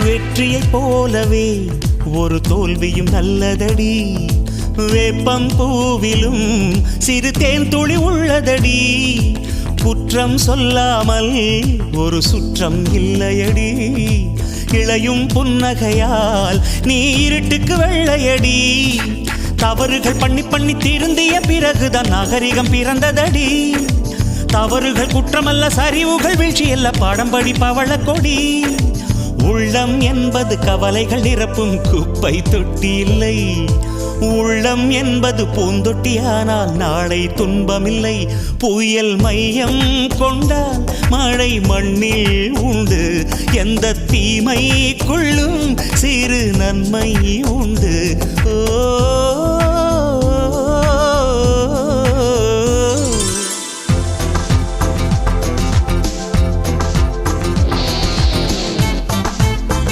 வெற்றியைப் போலவே ஒரு தோல்வியும் நல்லதடி. வேப்பம் பூவிலும் சிறு தேன் துளி உள்ளதடி. குற்றம் சொல்லாமல் ஒரு சுற்றம் இல்லையடி. இளையும் புன்னகையால் நீ இருட்டுக்கு வெள்ளையடி. தவறுகள் பண்ணி பண்ணி திருந்திய பிறகுதான் நாகரிகம் பிறந்ததடி. தவறுகள் குற்றமல்ல, சரிவுகள் வீழ்ச்சியல்ல, பாடம்படி பவள கொடி. உள்ளம் என்பது கவலைகள் நிரப்பும் குப்பை தொட்டி இல்லை. உள்ளம் என்பது பூந்தொட்டியானால் நாளை துன்பமில்லை. புயல் மையம் கொண்டால் மழை மண்ணில் உண்டு. எந்த தீமைக்குள்ளும் சிறு நன்மை உண்டு.